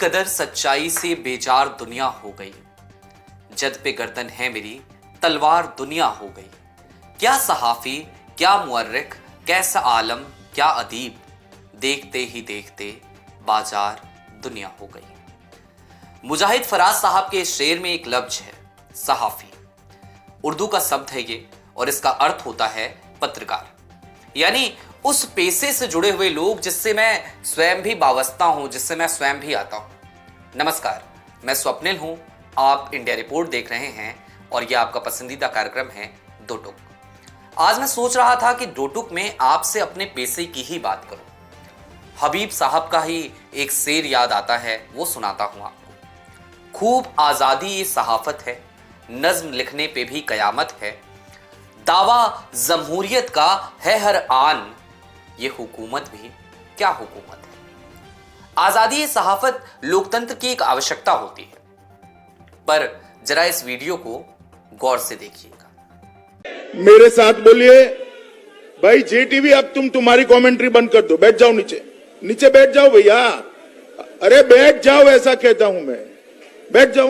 कदर सच्चाई से बेजार दुनिया हो गई, जद पे गर्दन है मेरी तलवार दुनिया हो गई। क्या सहाफी, क्या मुअर्रिख, कैसा आलम, क्या अदीब, देखते ही देखते बाजार दुनिया हो गई। मुजाहिद फराज साहब के इस शेर में एक लफ्ज है सहाफी। उर्दू का शब्द है ये और इसका अर्थ होता है पत्रकार, यानी उस पेशे से जुड़े हुए लोग जिससे मैं स्वयं भी वाबस्ता हूं, जिससे मैं स्वयं भी आता हूं। नमस्कार, मैं स्वप्निल हूं, आप इंडिया रिपोर्ट देख रहे हैं और यह आपका पसंदीदा कार्यक्रम है दो टुक। आज मैं सोच रहा था कि दो टुक में आपसे अपने पेशे की ही बात करूं। हबीब साहब का ही एक शेर याद आता है, वो सुनाता हूं आपको। खूब आजादी ये सहाफत है, नज्म लिखने पे भी कयामत है, दावा जमहूरियत का है हर आन, ये हुकूमत भी क्या हुकूमत है। आजादी सहाफत लोकतंत्र की एक आवश्यकता होती है, पर जरा इस वीडियो को गौर से देखिएगा। मेरे साथ बोलिए भाई जे टीवी, अब तुम्हारी कमेंट्री बंद कर दो, बैठ जाओ नीचे, नीचे बैठ जाओ भैया, अरे बैठ जाओ, ऐसा कहता हूं मैं, बैठ जाओ।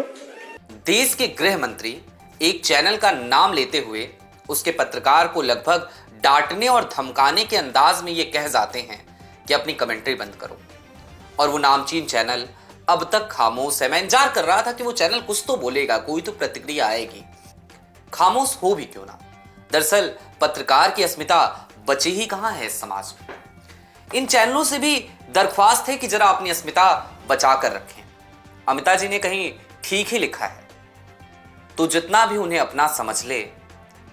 देश के गृह मंत्री एक चैनल का नाम लेते हुए उसके पत्रकार को लगभग डांटने और धमकाने के अंदाज में ये कह जाते हैं कि अपनी कमेंट्री बंद करो, और वो नामचीन चैनल अब तक खामोश है। मैं इंतजार कर रहा था कि वो चैनल कुछ तो बोलेगा, कोई तो प्रतिक्रिया आएगी। खामोश हो भी क्यों ना, दरअसल पत्रकार की अस्मिता बची ही कहां है इस समाज में। इन चैनलों से भी दरख्वास्त है कि जरा अपनी अस्मिता बचा कर रखें। अमिता जी ने कहीं ठीक ही लिखा है, तो जितना भी उन्हें अपना समझ ले,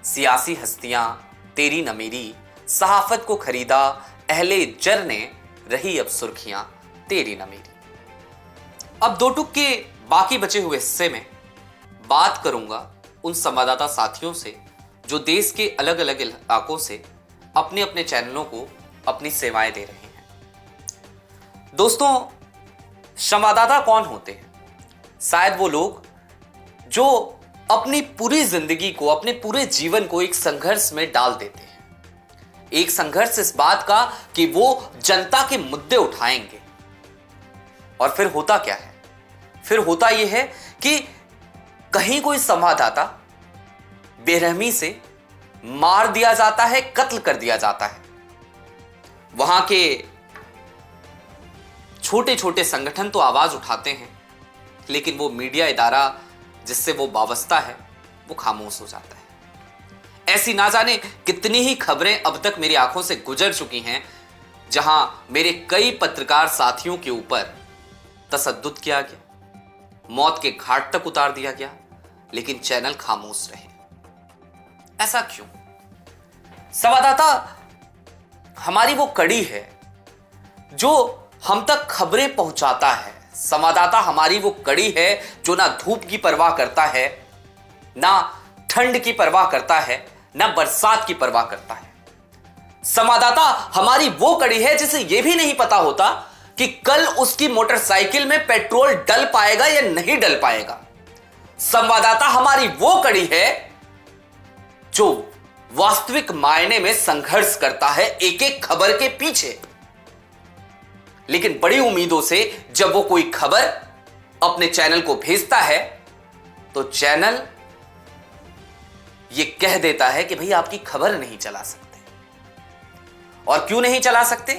सियासी हस्तियां तेरी न मेरी, सहाफत को खरीदा अहले जर ने, रही अब सुर्खियां तेरी न मेरी। अब दो टुक के बाकी बचे हुए हिस्से में बात करूंगा उन संवाददाता साथियों से जो देश के अलग अलग इलाकों से अपने अपने चैनलों को अपनी सेवाएं दे रहे हैं। दोस्तों, संवाददाता कौन होते हैं? शायद वो लोग जो अपनी पूरी जिंदगी को, अपने पूरे जीवन को एक संघर्ष में डाल देते हैं। एक संघर्ष इस बात का कि वो जनता के मुद्दे उठाएंगे। और फिर होता क्या है? फिर होता यह है कि कहीं कोई संवाददाता बेरहमी से मार दिया जाता है, कत्ल कर दिया जाता है। वहां के छोटे छोटे संगठन तो आवाज उठाते हैं, लेकिन वो मीडिया इदारा जिससे वो वाबस्ता है वो खामोश हो जाता है। ऐसी ना जाने कितनी ही खबरें अब तक मेरी आंखों से गुजर चुकी हैं, जहां मेरे कई पत्रकार साथियों के ऊपर तशद्दुद किया गया, मौत के घाट तक उतार दिया गया, लेकिन चैनल खामोश रहे। ऐसा क्यों? संवाददाता हमारी वो कड़ी है जो हम तक खबरें पहुंचाता है। संवाददाता हमारी वो कड़ी है जो ना धूप की परवाह करता है, ना ठंड की परवाह करता है, ना बरसात की परवाह करता है। संवाददाता हमारी वो कड़ी है जिसे यह भी नहीं पता होता कि कल उसकी मोटरसाइकिल में पेट्रोल डल पाएगा या नहीं डल पाएगा। संवाददाता हमारी वो कड़ी है जो वास्तविक मायने में संघर्ष करता है एक एक खबर के पीछे, लेकिन बड़ी उम्मीदों से जब वो कोई खबर अपने चैनल को भेजता है तो चैनल ये कह देता है कि भाई आपकी खबर नहीं चला सकते। और क्यों नहीं चला सकते?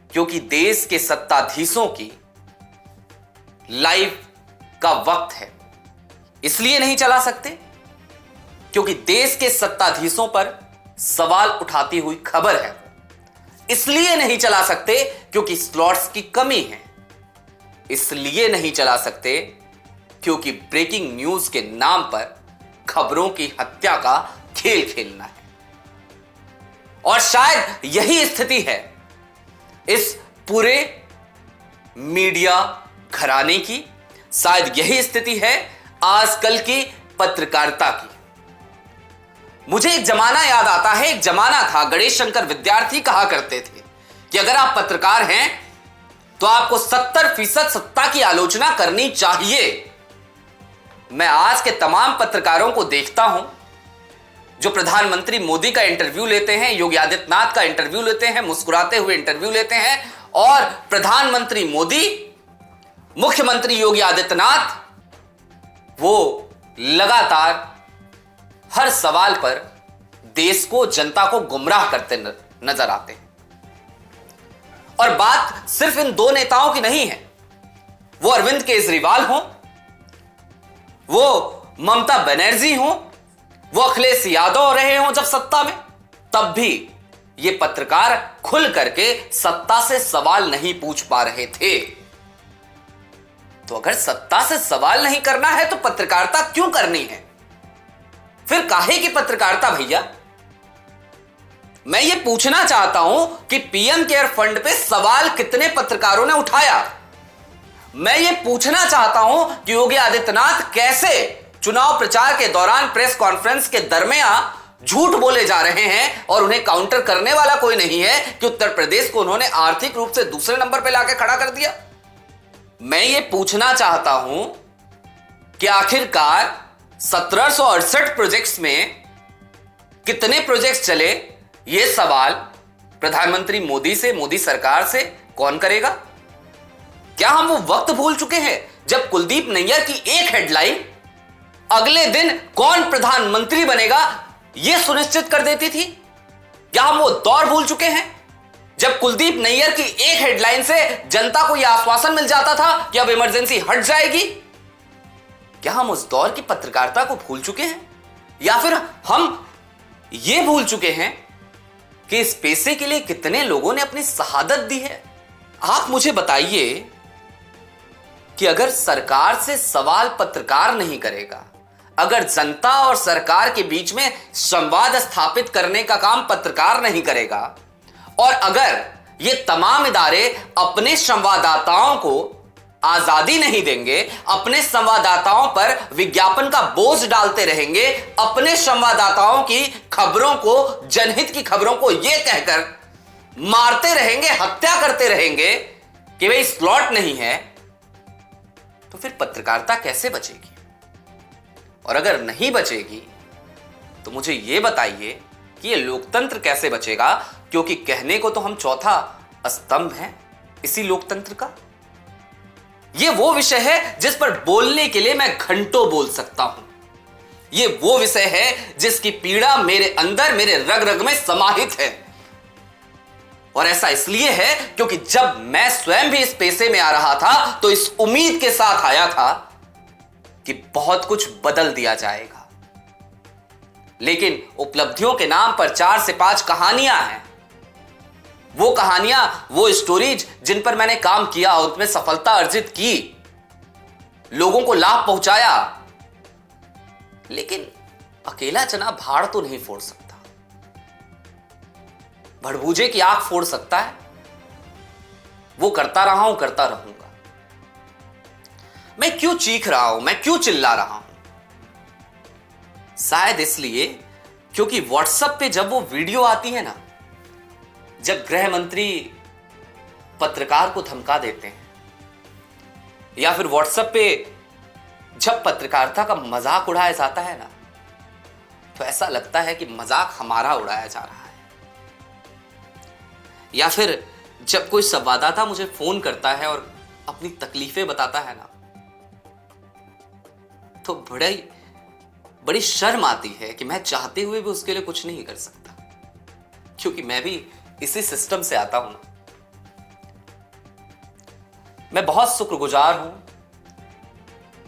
क्योंकि देश के सत्ताधीशों की लाइव का वक्त है। इसलिए नहीं चला सकते क्योंकि देश के सत्ताधीशों पर सवाल उठाती हुई खबर है। इसलिए नहीं चला सकते क्योंकि स्लॉट्स की कमी है। इसलिए नहीं चला सकते क्योंकि ब्रेकिंग न्यूज के नाम पर खबरों की हत्या का खेल खेलना है। और शायद यही स्थिति है इस पूरे मीडिया घराने की, शायद यही स्थिति है आजकल की पत्रकारिता की। मुझे एक जमाना याद आता है, एक जमाना था, गणेश शंकर विद्यार्थी कहा करते थे कि अगर आप पत्रकार हैं तो आपको 70% सत्ता की आलोचना करनी चाहिए। मैं आज के तमाम पत्रकारों को देखता हूं जो प्रधानमंत्री मोदी का इंटरव्यू लेते हैं, योगी आदित्यनाथ का इंटरव्यू लेते हैं, मुस्कुराते हुए इंटरव्यू लेते हैं, और प्रधानमंत्री मोदी मुख्यमंत्री योगी आदित्यनाथ वो लगातार हर सवाल पर देश को, जनता को गुमराह करते नजर आते हैं। और बात सिर्फ इन दो नेताओं की नहीं है, वो अरविंद केजरीवाल हो, वो ममता बनर्जी हो, वो अखिलेश यादव रहे हो जब सत्ता में, तब भी ये पत्रकार खुल करके सत्ता से सवाल नहीं पूछ पा रहे थे। तो अगर सत्ता से सवाल नहीं करना है तो पत्रकारिता क्यों करनी है? फिर काहे की पत्रकारिता भैया? मैं ये पूछना चाहता हूं कि पीएम केयर फंड पे सवाल कितने पत्रकारों ने उठाया? मैं ये पूछना चाहता हूं कि योगी आदित्यनाथ कैसे चुनाव प्रचार के दौरान प्रेस कॉन्फ्रेंस के दरमियान झूठ बोले जा रहे हैं और उन्हें काउंटर करने वाला कोई नहीं है कि उत्तर प्रदेश को उन्होंने आर्थिक रूप से दूसरे नंबर पर लाकर खड़ा कर दिया। मैं ये पूछना चाहता हूं कि आखिरकार 1768 प्रोजेक्ट्स में कितने प्रोजेक्ट्स चले, ये सवाल प्रधानमंत्री मोदी से, मोदी सरकार से कौन करेगा? क्या हम वो वक्त भूल चुके हैं जब कुलदीप नैयर की एक हेडलाइन अगले दिन कौन प्रधानमंत्री बनेगा यह सुनिश्चित कर देती थी? क्या हम वो दौर भूल चुके हैं जब कुलदीप नैयर की एक हेडलाइन से जनता को यह आश्वासन मिल जाता था कि अब इमरजेंसी हट जाएगी? क्या हम उस दौर की पत्रकारिता को भूल चुके हैं, या फिर हम यह भूल चुके हैं कि इस पैसे के लिए कितने लोगों ने अपनी शहादत दी है? आप मुझे बताइए कि अगर सरकार से सवाल पत्रकार नहीं करेगा, अगर जनता और सरकार के बीच में संवाद स्थापित करने का काम पत्रकार नहीं करेगा, और अगर ये तमाम इदारे अपने संवाददाताओं को आजादी नहीं देंगे, अपने संवाददाताओं पर विज्ञापन का बोझ डालते रहेंगे, अपने संवाददाताओं की खबरों को, जनहित की खबरों को यह कहकर मारते रहेंगे, हत्या करते रहेंगे कि भाई स्लॉट नहीं है, तो फिर पत्रकारिता कैसे बचेगी? और अगर नहीं बचेगी तो मुझे यह बताइए कि यह लोकतंत्र कैसे बचेगा? क्योंकि कहने को तो हम चौथा स्तंभ हैं इसी लोकतंत्र का। यह वो विषय है जिस पर बोलने के लिए मैं घंटों बोल सकता हूं। यह वो विषय है जिसकी पीड़ा मेरे अंदर, मेरे रग रग में समाहित है। और ऐसा इसलिए है क्योंकि जब मैं स्वयं भी इस पेशे में आ रहा था तो इस उम्मीद के साथ आया था कि बहुत कुछ बदल दिया जाएगा, लेकिन उपलब्धियों के नाम पर 4 से 5 कहानियां हैं। वो कहानियां, वो स्टोरीज जिन पर मैंने काम किया, उसमें सफलता अर्जित की, लोगों को लाभ पहुंचाया, लेकिन अकेला चना भाड़ तो नहीं फोड़ सकता, भड़बूजे की आंख फोड़ सकता है। वो करता रहा हूं, करता रहूंगा। मैं क्यों चीख रहा हूं, मैं क्यों चिल्ला रहा हूं? शायद इसलिए क्योंकि व्हाट्सएप पे जब वो वीडियो आती है ना, जब गृह मंत्री पत्रकार को धमका देते हैं, या फिर व्हाट्सएप पे जब पत्रकारिता का मजाक उड़ाया जाता है ना, तो ऐसा लगता है कि मजाक हमारा उड़ाया जा रहा है। या फिर जब कोई संवाददाता मुझे फोन करता है और अपनी तकलीफें बताता है ना, तो बड़ी शर्म आती है कि मैं चाहते हुए भी उसके लिए कुछ नहीं कर सकता, क्योंकि मैं भी इसी सिस्टम से आता हूं ना। मैं बहुत शुक्रगुजार हूं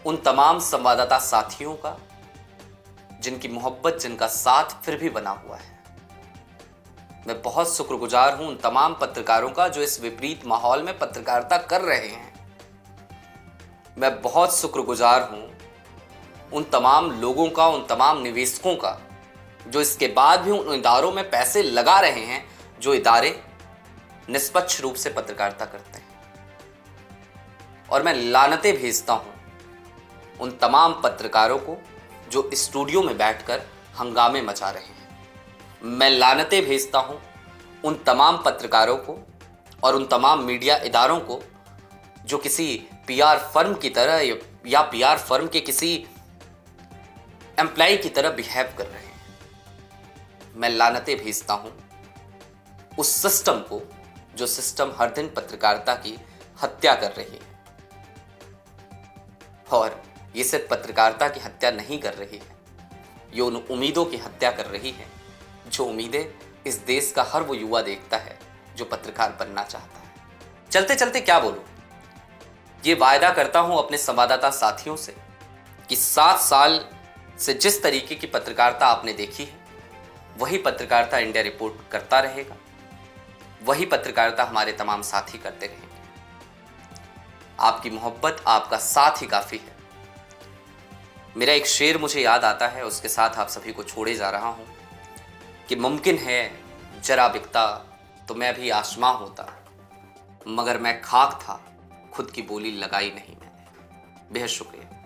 उन तमाम संवाददाता साथियों का जिनकी मोहब्बत, जिनका साथ फिर भी बना हुआ है। मैं बहुत शुक्रगुजार हूं उन तमाम पत्रकारों का जो इस विपरीत माहौल में पत्रकारिता कर रहे हैं। मैं बहुत शुक्रगुजार हूं उन तमाम लोगों का, उन तमाम निवेशकों का जो इसके बाद भी उन इदारों में पैसे लगा रहे हैं, जो इदारे निष्पक्ष रूप से पत्रकारिता करते हैं। और मैं लानतें भेजता हूं उन तमाम पत्रकारों को जो स्टूडियो में बैठकर हंगामे मचा रहे हैं। मैं लानतें भेजता हूं उन तमाम पत्रकारों को और उन तमाम मीडिया इदारों को जो किसी पीआर फर्म की तरह या पीआर फर्म के किसी एम्प्लॉय की तरह बिहेव कर रहे हैं। मैं लानतें भेजता हूं उस सिस्टम को जो सिस्टम हर दिन पत्रकारिता की हत्या कर रही है। और ये सिर्फ पत्रकारिता की हत्या नहीं कर रही है, ये उन उम्मीदों की हत्या कर रही है जो उम्मीदें इस देश का हर वो युवा देखता है जो पत्रकार बनना चाहता है। चलते चलते क्या बोलूं, ये वायदा करता हूं अपने संवाददाता साथियों से कि 7 साल से जिस तरीके की पत्रकारिता आपने देखी है, वही पत्रकारिता इंडिया रिपोर्ट करता रहेगा, वही पत्रकारिता हमारे तमाम साथी करते रहेंगे। आपकी मोहब्बत, आपका साथ ही काफी है। मेरा एक शेर मुझे याद आता है, उसके साथ आप सभी को छोड़े जा रहा हूं कि मुमकिन है जरा बिकता तो मैं भी आसमां होता, मगर मैं खाक था, खुद की बोली लगाई नहीं मैंने। बेहद शुक्रिया।